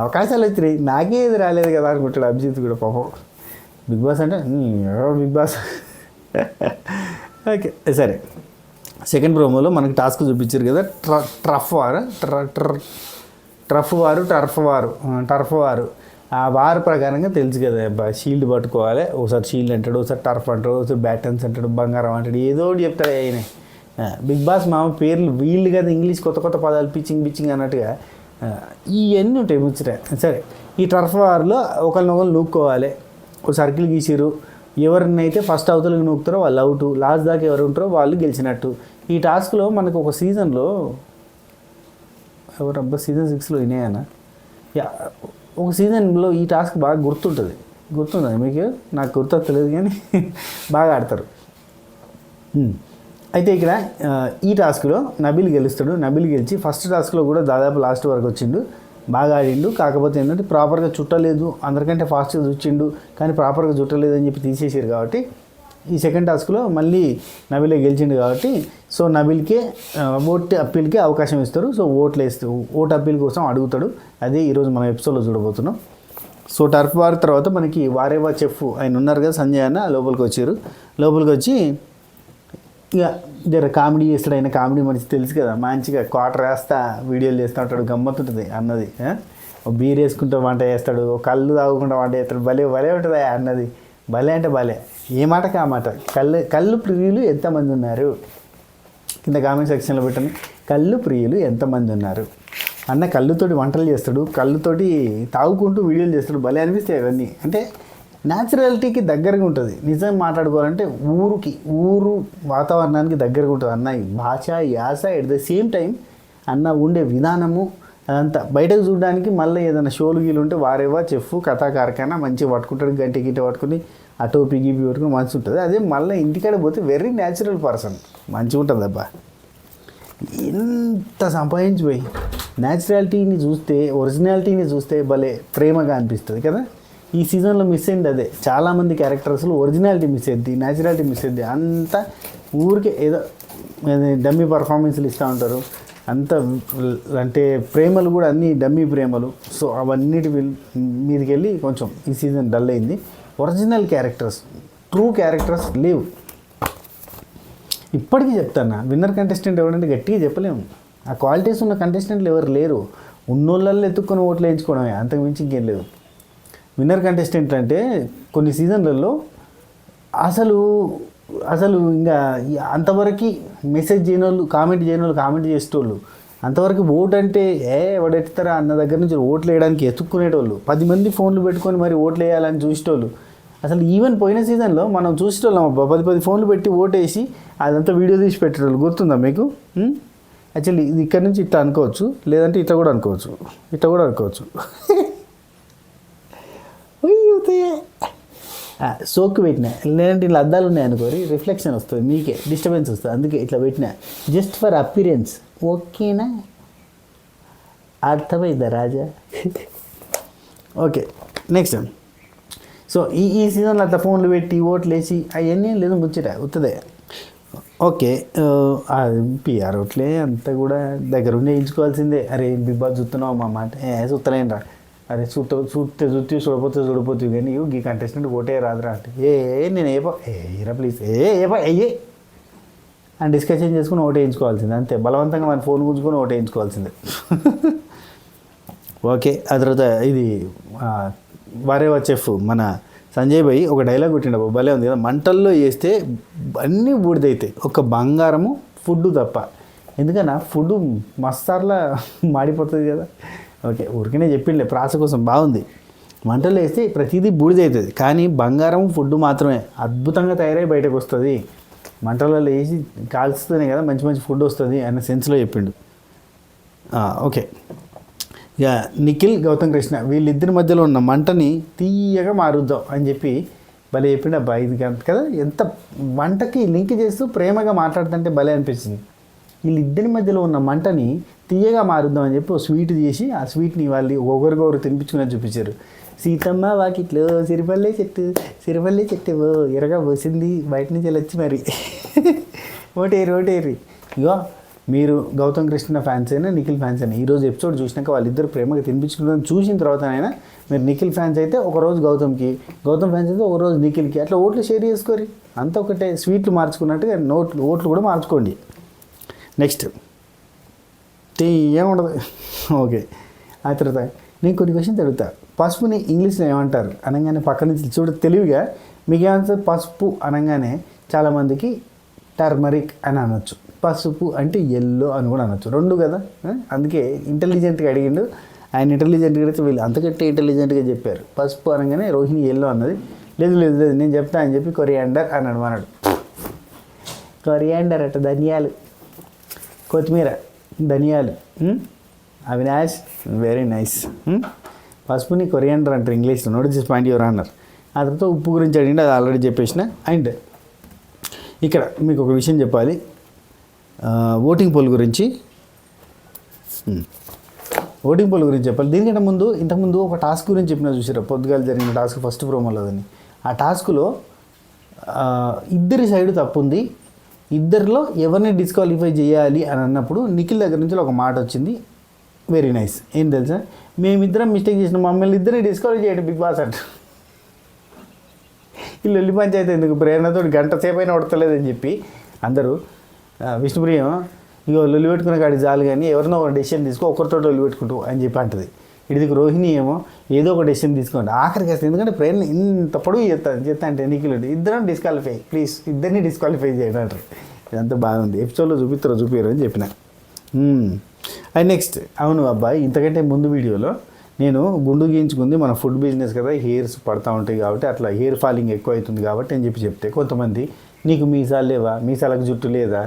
అవకాశాలు వచ్చినాయి, నాకే ఏది రాలేదు కదా అనుకుంటాడు అభిజిత్ కూడా పాపం. బిగ్ బాస్ అంటే బిగ్ బాస్. ఓకే, సరే. సెకండ్ ప్రోమోలో మనకి టాస్క్ చూపించారు కదా, టర్ఫ్ వారు. ఆ వారు ప్రకారంగా తెలుసు కదా, షీల్డ్ పట్టుకోవాలి. ఒకసారి షీల్డ్ అంటాడు, ఒకసారి టర్ఫ్ అంటాడు, ఒకసారి బ్యాటన్స్ అంటాడు, బంగారం అంటాడు, ఏదో ఒకటి చెప్తాడు ఆయన. బిగ్ బాస్ మామ పేర్లు వీళ్ళు కదా, ఇంగ్లీష్ కొత్త పదాలు పిచ్చింగ్ అన్నట్టుగా ఇవన్నీ ఉంటాయి ముచ్చట. సరే, ఈ టర్ఫ్ వార్లో ఒకరినొకరు నూక్కోవాలి. ఒక సర్కిల్ గీసిరు, ఎవరినైతే ఫస్ట్ అవతలకి నూకుతారో వాళ్ళు అవుట్, లాస్ట్ దాకా ఎవరు ఉంటారో వాళ్ళు గెలిచినట్టు. ఈ టాస్క్లో మనకు ఒక సీజన్లో సీజన్ 6లో వినేయనా, ఒక సీజన్లో ఈ టాస్క్ బాగా గుర్తుంటుంది మీకు? నాకు గుర్తొస్తలేదు కానీ బాగా ఆడతారు. అయితే ఇక్కడ ఈ టాస్క్లో నబీల్ గెలుస్తాడు. నబీల్ గెలిచి ఫస్ట్ టాస్క్లో కూడా దాదాపు లాస్ట్ వరకు వచ్చిండు, బాగా ఆడిండు. కాకపోతే ఏంటంటే ప్రాపర్గా చుట్టలేదు, అందరికంటే ఫాస్ట్గా చుట్టిండు, కానీ ప్రాపర్గా చుట్టలేదు అని చెప్పి తీసేసారు. కాబట్టి ఈ సెకండ్ టాస్క్లో మళ్ళీ నబీలే గెలిచిండు. కాబట్టి సో నబీల్కే ఓటు అప్పీల్కి అవకాశం ఇస్తారు. సో ఓటు అప్పీల్ కోసం అడుగుతాడు. అదే ఈరోజు మనం ఎపిసోడ్లో చూడబోతున్నాం. సో టర్ఫ్ వార్ తర్వాత మనకి వారేవా చెఫ్ ఆయన ఉన్నారు కదా, సంజయ్ అన్న లోపలికి వచ్చి ఇక జర కామెడీ చేస్తాడు. ఆయన కామెడీ మనిషి తెలుసు కదా, మంచిగా క్వార్టర్ వేస్తా వీడియోలు చేస్తూ ఉంటాడు, గమ్మత్తుంటుంది అన్నది. బీర్ వేసుకుంటూ వంట చేస్తాడు, కళ్ళు తాగుకుంటూ వంట చేస్తాడు, భలే ఉంటుంది అన్నది. భలే అంటే భలే, ఏ మాటకి ఆ మాట. కళ్ళు ప్రియులు ఎంతమంది ఉన్నారు కింద కామెంట్ సెక్షన్లో పెట్టండి. కళ్ళు ప్రియులు ఎంతమంది ఉన్నారు అన్న. కళ్ళుతోటి వంటలు చేస్తాడు, కళ్ళుతోటి తాగుకుంటూ వీడియోలు చేస్తాడు, భలే అనిపిస్తాయి అవన్నీ. అంటే న్యాచురాలిటీకి దగ్గరగా ఉంటుంది. నిజం మాట్లాడుకోవాలంటే ఊరు వాతావరణానికి దగ్గరగా ఉంటుంది అన్న. భాష, యాస, ఎట్ ద సేమ్ టైం అన్న ఉండే విధానము, అదంతా బయటకు చూడడానికి మళ్ళీ ఏదైనా షోలు గీలు ఉంటే వారేవా చెఫ్ కథాకారకైనా మంచిగా పట్టుకుంటాడు, గంట గిట్ట పట్టుకుని ఆ టోపీ గీపీ పట్టుకుని మంచిగా ఉంటుంది. అదే మళ్ళీ ఇంటికాడ పోతే వెరీ న్యాచురల్ పర్సన్, మంచిగా ఉంటుంది అబ్బా. ఎంత సంపాదించిపోయి న్యాచురాలిటీని చూస్తే, ఒరిజినాలిటీని చూస్తే భలే ప్రేమగా అనిపిస్తుంది కదా. ఈ సీజన్లో మిస్ అయింది అదే. చాలామంది క్యారెక్టర్స్లో ఒరిజినాలిటీ మిస్ అయింది, న్యాచురాలిటీ మిస్ అయింది. అంతా ఊరికే ఏదో డమ్మీ పర్ఫార్మెన్స్లు ఇస్తూ ఉంటారు. అంత అంటే ప్రేమలు కూడా అన్నీ డమ్మీ ప్రేమలు. సో అవన్నిటి మీదకి వెళ్ళి కొంచెం ఈ సీజన్ డల్ అయింది. ఒరిజినల్ క్యారెక్టర్స్, ట్రూ క్యారెక్టర్స్ లేవు. ఇప్పటికీ చెప్తాను, విన్నర్ కంటెస్టెంట్ ఎవరంటే గట్టిగా చెప్పలేము. ఆ క్వాలిటీస్ ఉన్న కంటెస్టెంట్లు ఎవరు లేరు. ఉన్నోళ్ళల్లో ఎత్తుక్కొని ఓట్లు వేయించుకోవడమే, అంతకు మించి ఇంకేం లేదు. విన్నర్ కంటెస్టెంట్ అంటే కొన్ని సీజన్లలో అసలు ఇంకా అంతవరకు మెసేజ్ చేయని వాళ్ళు, కామెంట్ చేసేటోళ్ళు, అంతవరకు ఓటు అంటే ఎవడెత్తారా అన్న దగ్గర నుంచి ఓట్లు వేయడానికి ఎత్తుక్కునేటోళ్ళు, 10 మంది ఫోన్లు పెట్టుకొని మరి ఓట్లు వేయాలని చూసేటోళ్ళు. అసలు ఈవెన్ పోయిన సీజన్లో మనం చూసేటోళ్ళం అబ్బా, 10 ఫోన్లు పెట్టి ఓటేసి అదంతా వీడియో తీసి పెట్టేటోళ్ళు. గుర్తుందా మీకు? యాక్చువల్లీ ఇది ఇక్కడ నుంచి ఇట్లా అనుకోవచ్చు, లేదంటే ఇట్లా కూడా అనుకోవచ్చు. సోకు పెట్టినా, లేదంటే ఇలా అద్దాలు ఉన్నాయి అనుకోరి, రిఫ్లెక్షన్ వస్తుంది, మీకే డిస్టర్బెన్స్ వస్తుంది, అందుకే ఇట్లా పెట్టినా. Just for appearance. ఓకేనా? అర్థమైందా రాజా? Okay, next. సో ఈ సీజన్లో అట్లా ఫోన్లు పెట్టి ఓట్లు వేసి అవన్నీ లేదు, ముచ్చట ఉత్తదే. ఓకే, పిఆర్ ఓట్లే అంతా కూడా దగ్గరుండి వేయించుకోవాల్సిందే. అరే బిగ్ బాస్ చూస్తున్నావు మా మాట, చూస్తలేను రా, అరే చూడపోతే కానీ ఈ కంటెస్టెంట్ ఓటే రాదురా అంటే నేను ఏరా ప్లీజ్ అయ్యే అని డిస్కషన్ చేసుకుని ఓటు వేయించుకోవాల్సిందే, అంతే. బలవంతంగా మన ఫోన్ గుంజుకొని ఓటు వేయించుకోవాల్సిందే. ఓకే, ఆ తర్వాత ఇది వారేవా చెఫ్ మన సంజయ్ భాయ్ ఒక డైలాగ్ కొట్టిండు, భలే ఉంది కదా. మంటల్లో వేస్తే అన్నీ బూడిదైతాయి, ఒక బంగారము ఫుడ్ తప్ప. ఎందుకన్నా ఫుడ్ మస్తార్లా మాడిపోతుంది కదా. ఓకే, ఊరికనే చెప్పిండే ప్రాస కోసం, బాగుంది. మంటల్లో వేస్తే ప్రతిదీ బూడిదవుతుంది, కానీ బంగారం ఫుడ్ మాత్రమే అద్భుతంగా తయారై బయటకు వస్తుంది. మంటలలో వేసి కాల్స్తూనే కదా మంచి ఫుడ్ వస్తుంది అన్న సెన్స్లో చెప్పిండు. ఓకే, ఇక నిఖిల్ గౌతమ్ కృష్ణ వీళ్ళిద్దరి మధ్యలో ఉన్న మంటని తీయగా మారుద్దాం అని చెప్పి భలే చెప్పిండు. అబ్బా ఇది కదా, ఎంత వంటకి లింక్ చేస్తూ ప్రేమగా మాట్లాడుతుంటే భలే అనిపించింది. వీళ్ళిద్దరి మధ్యలో ఉన్న మంటని తీయగా మారుద్దాం అని చెప్పి స్వీట్ చేసి ఆ స్వీట్ని వాళ్ళు ఒకరికొకరు తినిపించుకుని చూపించారు. సీతమ్మ వాకిట్లో సిరిపల్లె చెట్టు ఎరగా పోసింది, బయట నుంచి వచ్చి మరి ఓటేరి. ఇగో మీరు గౌతమ్ కృష్ణ ఫ్యాన్స్ అయినా నిఖిల్ ఫ్యాన్స్ అయినా ఈరోజు ఎపిసోడ్ చూసినాక వాళ్ళిద్దరు ప్రేమగా తినిపించుకుని చూసిన తర్వాతనైనా మీరు నిఖిల్ ఫ్యాన్స్ అయితే ఒకరోజు గౌతమ్కి, గౌతమ్ ఫ్యాన్స్ అయితే ఒకరోజు నిఖిల్కి, అట్లా ఓట్లు షేర్ చేసుకోరి. అంతా ఒకటే, స్వీట్లు మార్చుకున్నట్టుగా ఓట్లు కూడా మార్చుకోండి. నెక్స్ట్ ఏముండదు. ఓకే, ఆ తర్వాత నేను కొన్ని క్వశ్చన్స్ అడుగుతా. పసుపుని ఇంగ్లీష్లో ఏమంటారు అనగానే పక్క నుంచి చూడ తెలివిగా మీకు ఏమంటారు? పసుపు అనగానే చాలామందికి టర్మరిక్ అని అనొచ్చు, పసుపు అంటే ఎల్లో అని కూడా అనొచ్చు, రెండు కదా. అందుకే ఇంటెలిజెంట్గా అడిగిండు ఆయన. ఇంటెలిజెంట్గా అడిగితే వీళ్ళు అంతకంటే ఇంటెలిజెంట్గా చెప్పారు. పసుపు అనగానే రోహిణి ఎల్లో అన్నది. లేదు నేను చెప్తా అని చెప్పి కొరియాండర్ అన్నాడు అన్నాడు. కొరియాండర్ అట ధనియాలు, కొత్తిమీర, ధనియాలు. Avinash very nice. పసుపుని కొరియాండర్ అంటారు ఇంగ్లీష్లో. Note this point your honour. ఆ తర్వాత ఉప్పు గురించి అడిగింది, అది ఆల్రెడీ చెప్పేసిన. అండ్ ఇక్కడ మీకు ఒక విషయం చెప్పాలి, ఓటింగ్ పోల్ గురించి చెప్పాలి. దీనికంటే ముందు ఇంతకుముందు ఒక టాస్క్ గురించి చెప్పిన చూసారా, పొద్దుగాలు జరిగిన టాస్క్ ఫస్ట్ ప్రోమోలోదని. ఆ టాస్క్లో ఇద్దరి సైడు తప్పు ఉంది, ఇద్దరిలో ఎవరిని డిస్క్వాలిఫై చేయాలి అని అన్నప్పుడు నిఖిల్ దగ్గర నుంచి ఒక మాట వచ్చింది, వెరీ నైస్. ఏం తెలుసా, మేమిద్దరం మిస్టేక్ చేసిన మమ్మల్ని ఇద్దరిని డిస్క్వాలిఫై చేయడం బిగ్ బాస్ అంట. వీళ్ళు వెళ్ళి పంచాయతీ ఎందుకు, ప్రేరణతో గంట సేపు అయినా ఉడతలేదని చెప్పి అందరూ విష్ణుప్రియం ఇక లొల్లి పెట్టుకునే కాడికి చాలు, కానీ ఎవరినో ఒక డెసిషన్ తీసుకో, ఒకరితో లొల్లి పెట్టుకుంటూ అని చెప్పి అంటుంది. ఇడికి రోహిణి ఏమో ఏదో ఒక డెసిషన్ తీసుకోండి ఆఖరికి వస్తుంది, ఎందుకంటే ప్రేరణ ఇంత పొడుగు చేస్తా అంటే నిఖిల్ ఇద్దరం డిస్క్వాలిఫై, ప్లీజ్ ఇద్దరిని డిస్క్వాలిఫై చేయండి అంటారు. ఇదంతా బాగుంది, ఎపిసోడ్లో చూపిరు అని చెప్పిన. అండ్ నెక్స్ట్, అవును అబ్బాయి, ఇంతకంటే ముందు వీడియోలో నేను గుండు గీయించుకుంది మన ఫుడ్ బిజినెస్ కదా, హెయిర్స్ పడతా ఉంటాయి కాబట్టి అట్లా హెయిర్ ఫాలింగ్ ఎక్కువ అవుతుంది కాబట్టి అని చెప్పి చెప్తే కొంతమంది నీకు మీసాలు లేవా, మీసాలకు జుట్టు లేదా,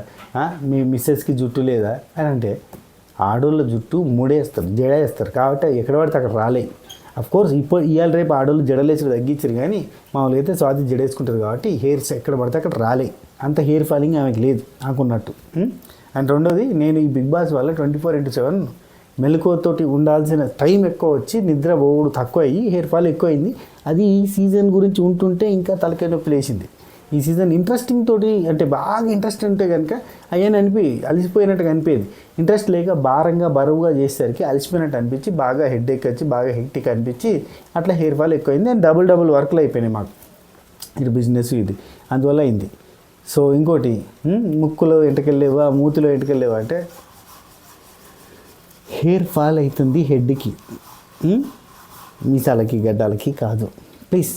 మీ మిస్సెస్కి జుట్టు లేదా అని అంటే ఆడోళ్ళ జుట్టు ముడేస్తారు, జడ వేస్తారు కాబట్టి ఎక్కడ పడితే అక్కడ రాలే. కోర్స్ ఇప్పుడు ఇవాళ రేపు ఆడోళ్ళు జడలేసి తగ్గించారు, కానీ మామూలుగా అయితే స్వాతి జడేసుకుంటారు కాబట్టి హెయిర్స్ ఎక్కడ పడితే అక్కడ రాలే. అంత హెయిర్ ఫాలింగ్ ఆమెకి లేదు అనుకున్నట్టు. అండ్ రెండోది, నేను ఈ బిగ్ బాస్ వల్ల 24/7 మెలకువతోటి ఉండాల్సిన టైం ఎక్కువ వచ్చి నిద్ర పోవుడు తక్కువ అయ్యి హెయిర్ ఫాల్ ఎక్కువైంది. అది ఈ సీజన్ గురించి ఉంటుంటే ఇంకా తలకాయ నొప్పి లేచింది. ఈ సీజన్ ఇంట్రెస్టింగ్ తోటి అంటే బాగా ఇంట్రెస్ట్ ఉంటే కనుక అయ్యాని అలసిపోయినట్టుగా అనిపించేది. ఇంట్రెస్ట్ లేక భారంగా బరువుగా చేసేసరికి అలసిపోయినట్టు అనిపించి బాగా హెడ్ఏక్ వచ్చి బాగా హెక్టిక్ అనిపించి అట్లా హెయిర్ ఫాల్ ఎక్కువైంది. అండ్ డబుల్ వర్క్లు అయిపోయినాయి మాకు, ఇది బిజినెస్ ఇది, అందువల్ల అయింది. సో ఇంకోటి, ముక్కులో ఎంటకెళ్ళేవా మూతిలో ఎంటకెళ్ళేవా అంటే హెయిర్ ఫాల్ అవుతుంది హెడ్కి, మీసాలకి గడ్డాలకి కాదు. ప్లీజ్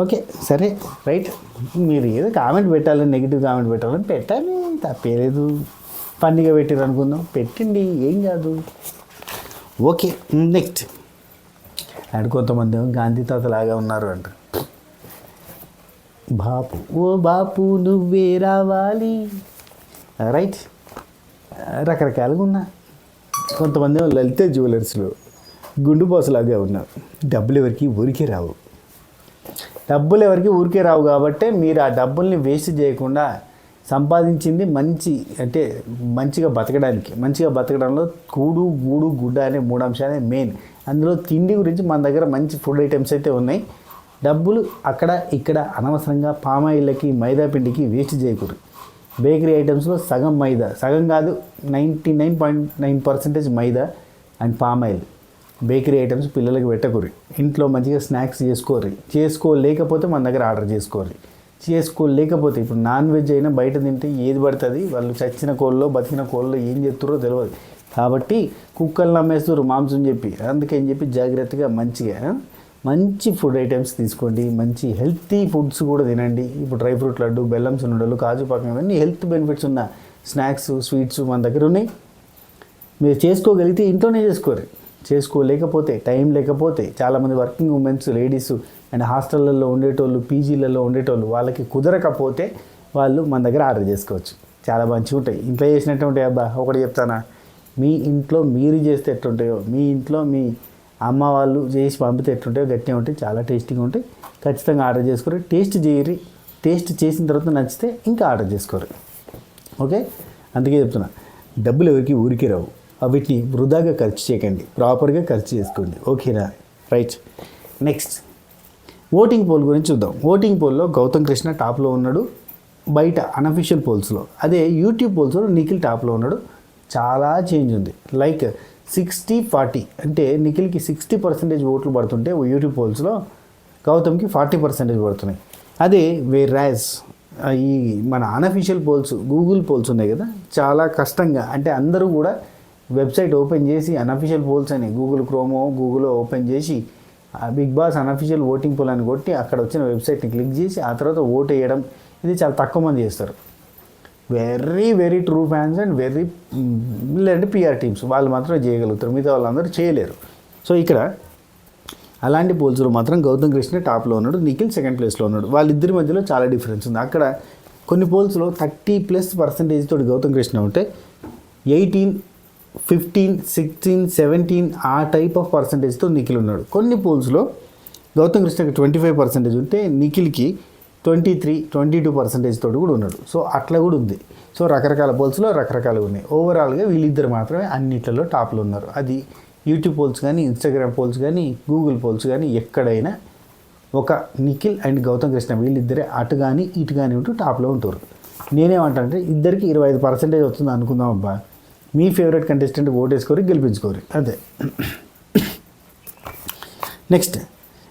ఓకే సరే రైట్, మీరు ఏదో కామెంట్ పెట్టాలని, నెగిటివ్ కామెంట్ పెట్టాలని పెట్టాలి, తప్పేలేదు. ఫన్నీగా పెట్టారు అనుకుందాం, పెట్టండి, ఏం కాదు. Okay next. అండ్ కొంతమంది గాంధీ తాతలాగా ఉన్నారు అంట. బాపు ఓ బాపు నువ్వే రావాలి, రైట్. రకరకాలుగా ఉన్నా. కొంతమంది లలిత జ్యువెలర్స్లో గుండు బాసులాగా ఉన్నారు. డబ్బులు ఎవరికి ఊరికే రావు, కాబట్టి మీరు ఆ డబ్బుల్ని వేస్ట్ చేయకుండా సంపాదించింది అంటే మంచిగా బతకడంలో కూడు గూడు గుడ్డ అనే 3 అంశాలే మెయిన్. అందులో తిండి గురించి మన దగ్గర మంచి ఫుడ్ ఐటమ్స్ అయితే ఉన్నాయి. డబ్బులు అక్కడ ఇక్కడ అనవసరంగా పామాయిల్కి మైదా పిండికి వేస్ట్ చేయకూడదు. బేకరీ ఐటమ్స్లో సగం మైదా, సగం కాదు 99.9% మైదా అండ్ పామాయిల్. బేకరీ ఐటమ్స్ పిల్లలకి పెట్టకూరి. ఇంట్లో మంచిగా స్నాక్స్ చేసుకోలేకపోతే మన దగ్గర ఆర్డర్ చేసుకోలేకపోతే ఇప్పుడు నాన్ వెజ్ అయినా బయట తింటే ఏది పడుతుంది, వాళ్ళు చచ్చిన కోళ్ళలో బతికిన కోళ్ళలో ఏం చేస్తారో తెలియదు. కాబట్టి కుక్కలు నమ్మేస్తారు మాంసం చెప్పి, అందుకని చెప్పి జాగ్రత్తగా మంచి ఫుడ్ ఐటమ్స్ తీసుకోండి, మంచి హెల్తీ ఫుడ్స్ కూడా తినండి. ఇప్పుడు డ్రై ఫ్రూట్ లడ్డు, బెల్లం సున్నుండలు, కాజు పాకం, ఇవన్నీ హెల్త్ బెనిఫిట్స్ ఉన్న స్నాక్స్ స్వీట్స్ మన దగ్గర ఉన్నాయి. మీరు చేసుకోగలిగితే ఇంట్లోనే చేసుకోలేకపోతే టైం లేకపోతే చాలామంది వర్కింగ్ ఉమెన్స్ లేడీస్ అండ్ హాస్టళ్ళల్లో ఉండేటోళ్ళు, పీజీలలో ఉండేటోళ్ళు, వాళ్ళకి కుదరకపోతే వాళ్ళు మన దగ్గర ఆర్డర్ చేసుకోవచ్చు. చాలా మంచిగా ఉంటాయి, ఇంట్లో చేసినట్టు ఉంటాయి. అబ్బా ఒకటి చెప్తానా, మీ ఇంట్లో మీరు చేస్తే ఎట్లుంటాయో మీ ఇంట్లో మీ అమ్మ వాళ్ళు చేసి పంపితే ఎట్లుంటాయో గట్టిగా ఉంటాయి, చాలా టేస్టీగా ఉంటాయి. ఖచ్చితంగా ఆర్డర్ చేసుకోరు, టేస్ట్ చేసిన తర్వాత నచ్చితే ఇంకా ఆర్డర్ చేసుకోరు. ఓకే, అందుకే చెప్తున్నా, డబ్బులు ఎవరికి ఊరికే రావు, వీటిని వృధాగా ఖర్చు చేయకండి, ప్రాపర్గా ఖర్చు చేసుకోండి. ఓకేనా, రైట్. నెక్స్ట్ ఓటింగ్ పోల్ గురించి చూద్దాం. ఓటింగ్ పోల్లో గౌతమ్ కృష్ణ టాప్లో ఉన్నాడు బయట అనఫిషియల్ పోల్స్లో. అదే యూట్యూబ్ పోల్స్లో నిఖిల్ టాప్లో ఉన్నాడు. చాలా చేంజ్ ఉంది. లైక్ 60-40 అంటే నిఖిల్కి 60% ఓట్లు పడుతుంటే యూట్యూబ్ పోల్స్లో గౌతమ్కి 40% పడుతున్నాయి. అదే వేరాజ్ ఈ మన అనఫిషియల్ పోల్స్ గూగుల్ పోల్స్ ఉన్నాయి కదా, చాలా కష్టంగా అంటే అందరూ కూడా వెబ్సైట్ ఓపెన్ చేసి అనఫిషియల్ పోల్స్ అని గూగుల్ ఓపెన్ చేసి Bigg Boss unofficial voting poll అని కొట్టి అక్కడ వచ్చిన వెబ్సైట్ని క్లిక్ చేసి ఆ తర్వాత ఓటు వేయడం, ఇది చాలా తక్కువ మంది చేస్తారు. వెరీ ట్రూ ఫ్యాన్స్ అండ్ లేదంటే పిఆర్ టీమ్స్ వాళ్ళు మాత్రం చేయగలుగుతారు, మిగతా వాళ్ళందరూ చేయలేరు. సో ఇక్కడ అలాంటి పోల్స్లో మాత్రం గౌతమ్ కృష్ణ టాప్లో ఉన్నాడు, నిఖిల్ సెకండ్ ప్లేస్లో ఉన్నాడు. వాళ్ళిద్దరి మధ్యలో చాలా డిఫరెన్స్ ఉంది. అక్కడ కొన్ని పోల్స్లో 30+% తోటి గౌతమ్ కృష్ణ ఉంటే 18, 15, 16, 17 ఆ టైప్ ఆఫ్ పర్సంటేజ్తో నిఖిల్ ఉన్నాడు. కొన్ని పోల్స్లో గౌతమ్ కృష్ణకి 25% ఉంటే నిఖిల్కి 23, 22% తోటి కూడా ఉన్నాడు. సో అట్లా కూడా ఉంది. సో రకరకాల పోల్స్లో రకరకాలుగా ఉన్నాయి. ఓవరాల్గా వీళ్ళిద్దరు మాత్రమే అన్నిట్లలో టాప్లో ఉన్నారు. అది యూట్యూబ్ పోల్స్ కానీ, ఇన్స్టాగ్రామ్ పోల్స్ కానీ, గూగుల్ పోల్స్ కానీ ఎక్కడైనా ఒక నిఖిల్ అండ్ గౌతమ్ కృష్ణ వీళ్ళిద్దరే అటు కానీ ఇటు కానీ ఉంటూ టాప్లో ఉంటారు. నేనేమంటానంటే ఇద్దరికి 25% వస్తుంది అనుకుందాం. అబ్బా మీ ఫేవరెట్ కంటెస్టెంట్ ఓటేసుకోరి, గెలిపించుకోరు, అదే. నెక్స్ట్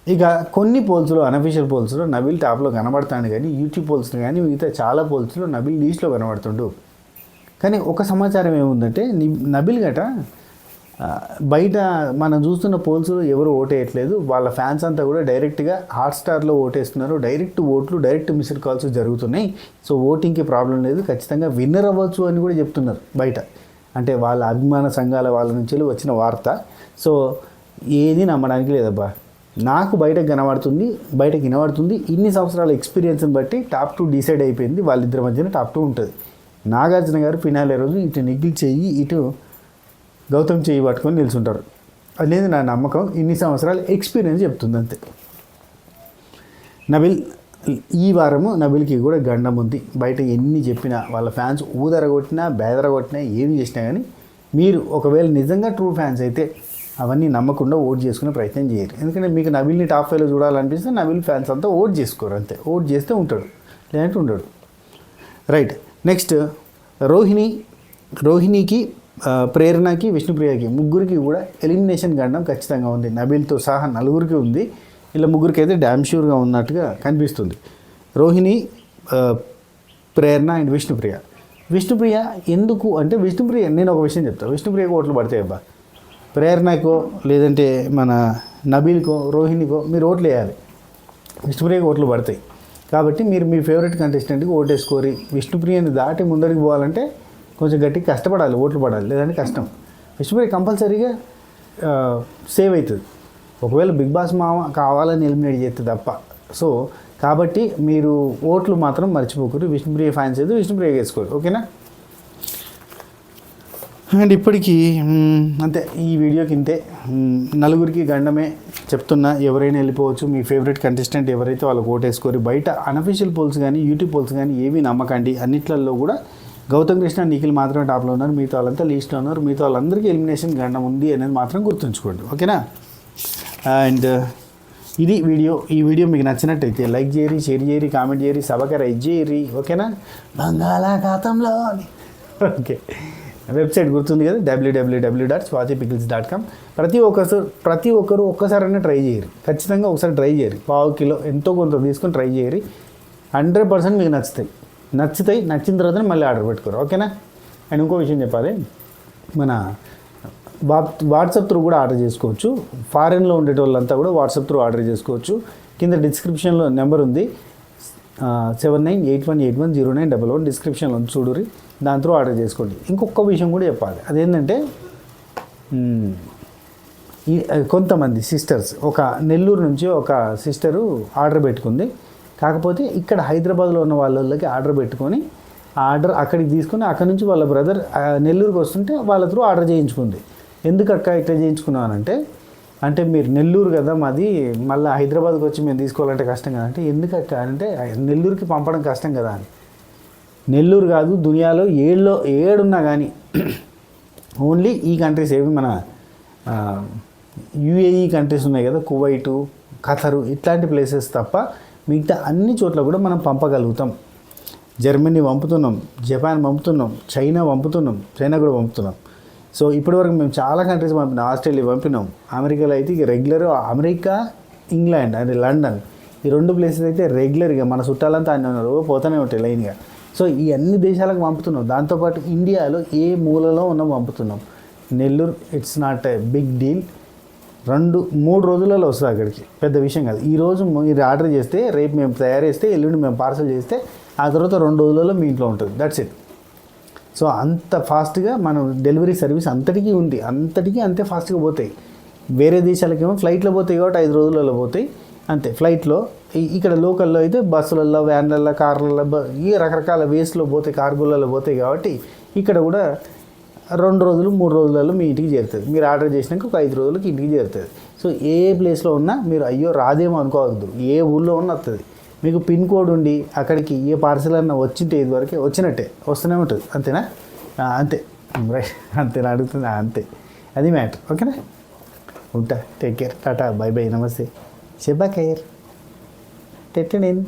ఇక కొన్ని పోల్స్లో అనఫిషియల్ పోల్స్లో నబిల్ టాప్లో కనబడతాడు, కానీ యూట్యూబ్ పోల్స్లో కానీ మిగతా చాలా పోల్స్లో నబిల్ లీస్ట్లో కనబడుతుండు. కానీ ఒక సమాచారం ఏముందంటే నబిల్ గట బయట మనం చూస్తున్న పోల్స్లో ఎవరు ఓటేయట్లేదు, వాళ్ళ ఫ్యాన్స్ అంతా కూడా డైరెక్ట్గా హాట్స్టార్లో ఓటేస్తున్నారు. డైరెక్ట్ మిస్డ్ కాల్స్ జరుగుతున్నాయి. సో ఓటింగ్కి ప్రాబ్లం లేదు, ఖచ్చితంగా విన్నర్ అవ్వచ్చు అని కూడా చెప్తున్నారు బయట. అంటే వాళ్ళ అభిమాన సంఘాల వాళ్ళ నుంచి వచ్చిన వార్త. సో ఏది నమ్మడానికి లేదబ్బా. నాకు బయటకు వినబడుతుంది. ఇన్ని సంవత్సరాల ఎక్స్పీరియన్స్ని బట్టి టాప్ 2 డిసైడ్ అయిపోయింది. వాళ్ళిద్దరి మధ్యన టాప్ 2 ఉంటుంది. నాగార్జున గారు ఫినాలే రోజు ఇటు నిఖిల్ చెయ్యి, ఇటు గౌతమ్ చేయి పట్టుకొని నిల్చుంటారు అనేది నా నమ్మకం. ఇన్ని సంవత్సరాలు ఎక్స్పీరియన్స్ చెప్తుంది అంతే. నబిల్ ఈ వారము నబిల్కి కూడా గండం ఉంది. బయట ఎన్ని చెప్పినా వాళ్ళ ఫ్యాన్స్ ఊదరగొట్టినా బేదరగొట్టినా ఏమి చేసినా కానీ మీరు ఒకవేళ నిజంగా ట్రూ ఫ్యాన్స్ అయితే అవన్నీ నమ్మకుండా ఓట్ చేసుకునే ప్రయత్నం చేయరు. ఎందుకంటే మీకు నబిల్ని టాప్ 5లో చూడాలనిపిస్తే నబిల్ ఫ్యాన్స్ అంతా ఓట్ చేసుకోరు అంతే. ఓట్ చేస్తే ఉంటాడు, లేదంటే ఉండడు. రైట్. నెక్స్ట్ రోహిణికి ప్రేరణకి విష్ణుప్రియకి ముగ్గురికి కూడా ఎలిమినేషన్ గండం ఖచ్చితంగా ఉంది. నబిల్తో సహా నలుగురికి ఉంది. ఇలా ముగ్గురికి అయితే డ్యామ్ షూర్గా ఉన్నట్టుగా కనిపిస్తుంది. రోహిణి, ప్రేరణ అండ్ విష్ణుప్రియ ఎందుకు అంటే విష్ణుప్రియ, నేను ఒక విషయం చెప్తాను. విష్ణుప్రియకు ఓట్లు పడతాయి అబ్బా. ప్రేరణకో లేదంటే మన నబీల్కో రోహిణికో మీరు ఓట్లు వేయాలి. విష్ణుప్రియకు ఓట్లు పడతాయి కాబట్టి మీరు మీ ఫేవరెట్ కంటెస్టెంట్కి ఓటేసుకోరి. విష్ణుప్రియని దాటి ముందరికి పోవాలంటే కొంచెం గట్టిగా కష్టపడాలి, ఓట్లు పడాలి, లేదంటే కష్టం. విష్ణుప్రియ కంపల్సరీగా సేవ్ అవుతుంది ఒకవేళ బిగ్ బాస్ మామ కావాలని ఎలిమినేట్ చేస్తే తప్ప. సో కాబట్టి మీరు ఓట్లు మాత్రం మర్చిపోకూరు. విష్ణుప్రియ ఫ్యాన్స్ అయితే విష్ణుప్రియ వేసుకోరు, ఓకేనా. అండ్ ఇప్పటికీ అంతే, ఈ వీడియోకి ఇంతే. నలుగురికి గండమే చెప్తున్నా. ఎవరైనా వెళ్ళిపోవచ్చు. మీ ఫేవరెట్ కంటెస్టెంట్ ఎవరైతే వాళ్ళకి ఓటేసుకోరు. బయట అనఫిషియల్ పోల్స్ కానీ యూట్యూబ్ పోల్స్ కానీ ఏమీ నమ్మకండి. అన్నిట్లలో కూడా గౌతమ్ కృష్ణ, నిఖిల్ మాత్రమే టాప్లో ఉన్నారు. మిగతా వాళ్ళంతా లీస్ట్లో ఉన్నారు. మిగతా వాళ్ళందరికీ ఎలిమినేషన్ గండం ఉంది అనేది మాత్రం గుర్తుంచుకోండి, ఓకేనా. అండ్ ఇది వీడియో. ఈ వీడియో మీకు నచ్చినట్టయితే లైక్ చేయరి, షేర్ చేయరి, కామెంట్ చేయరి, సబ్స్క్రైబ్ చేయరి, ఓకేనా. బంగాళాఖాతంలో ఓకే. వెబ్సైట్ గుర్తుంది కదా, www.swatipickles.com. ప్రతి ఒక్కరు ఒక్కసారైనా ట్రై చేయరు. ఖచ్చితంగా ఒకసారి ట్రై చేయరు. పావు కిలో ఎంతో కొంత తీసుకొని ట్రై చేయరు. 100% మీకు నచ్చుతాయి. నచ్చిన తర్వాత మళ్ళీ ఆర్డర్ పెట్టుకోరు, ఓకేనా. అండ్ ఇంకో విషయం చెప్పాలి, మన వాట్సాప్ త్రూ కూడా ఆర్డర్ చేసుకోవచ్చు. ఫారెన్లో ఉండేటోళ్ళంతా కూడా వాట్సాప్ త్రూ ఆర్డర్ చేసుకోవచ్చు. కింద డిస్క్రిప్షన్లో నెంబర్ ఉంది, 7981810911 డిస్క్రిప్షన్లో చూడురి, దాని త్రూ ఆర్డర్ చేసుకోండి. ఇంకొక విషయం కూడా చెప్పాలి, అదేంటంటే కొంతమంది సిస్టర్స్, ఒక నెల్లూరు నుంచి ఒక సిస్టరు ఆర్డర్ పెట్టుకుంది. కాకపోతే ఇక్కడ హైదరాబాద్లో ఉన్న వాళ్ళకి ఆర్డర్ పెట్టుకొని ఆర్డర్ అక్కడికి తీసుకొని అక్కడి నుంచి వాళ్ళ బ్రదర్ నెల్లూరుకి వస్తుంటే వాళ్ళ త్రూ ఆర్డర్ చేయించుకుంది. ఎందుకు అక్క ఇట్లా చేయించుకున్నానంటే, అంటే మీరు నెల్లూరు కదా మాది, మళ్ళీ హైదరాబాద్కి వచ్చి మేము తీసుకోవాలంటే కష్టం కదా అంటే, ఎందుకు అక్క అంటే నెల్లూరుకి పంపడం కష్టం కదా అని. నెల్లూరు కాదు, దునియాలో ఏడున్నా కానీ ఓన్లీ ఈ కంట్రీస్ ఏవి మన యుఏఈ కంట్రీస్ ఉన్నాయి కదా, కువైటు, ఖతరు, ఇట్లాంటి ప్లేసెస్ తప్ప మిగతా అన్ని చోట్ల కూడా మనం పంపగలుగుతాం. జర్మనీ పంపుతున్నాం, జపాన్ పంపుతున్నాం, చైనా కూడా పంపుతున్నాం. సో ఇప్పటివరకు మేము చాలా కంట్రీస్ పంపినాం. ఆస్ట్రేలియా పంపినాం. అమెరికాలో అయితే ఇక రెగ్యులర్ అమెరికా, ఇంగ్లాండ్ అంటే లండన్, ఈ 2 ప్లేసెస్ అయితే రెగ్యులర్గా మన చుట్టాలంతా అన్నీ ఉన్నారు, పోతూనే ఉంటాయి లైన్గా. సో ఈ అన్ని దేశాలకు పంపుతున్నాం. దాంతోపాటు ఇండియాలో ఏ మూలలో ఉన్నా పంపుతున్నాం. Nellore it's not a big deal. 2-3 రోజులలో వస్తుంది అక్కడికి, పెద్ద విషయం కాదు. ఈరోజు మీరు ఆర్డర్ చేస్తే రేపు మేము తయారు చేస్తే ఎల్లుండి మేము పార్సల్ చేస్తే ఆ తర్వాత 2 రోజులలో మీ ఇంట్లో ఉంటుంది. That's it. సో అంత ఫాస్ట్గా మనం డెలివరీ సర్వీస్ అంతటికీ ఉంది. అంతే ఫాస్ట్గా పోతాయి. వేరే దేశాలకేమో ఫ్లైట్లో పోతాయి కాబట్టి 5 రోజులలో పోతాయి అంతే ఫ్లైట్లో. ఇక్కడ లోకల్లో అయితే బస్సులలో, వ్యాన్లలో, కార్లలో, ఈ రకరకాల వేస్లో పోతాయి, కార్గోలలో పోతాయి కాబట్టి ఇక్కడ కూడా 2 రోజులు 3 రోజులలో మీ ఇంటికి చేరుతుంది. మీరు ఆర్డర్ చేసినాక ఒక 5 రోజులకి ఇంటికి చేరుతుంది. సో ఏ ప్లేస్లో ఉన్నా మీరు అయ్యో రాదేమో అనుకోవద్దు, ఏ ఊళ్ళో ఉన్నా వస్తుంది. మీకు పిన్ కోడ్ ఉండి అక్కడికి ఏ పార్సల్ అన్నా వచ్చింటే ఇదివరకే వచ్చినట్టే వస్తూనే ఉంటుంది, అంతేనా. అంతే రైట్, అంతేనా అడుగుతుందా, అంతే. అది మ్యాటర్, ఓకేనా. ఉంటా, take care, Tata, by by, నమస్తే, శుభ ఖైర్, టెట్టెన్.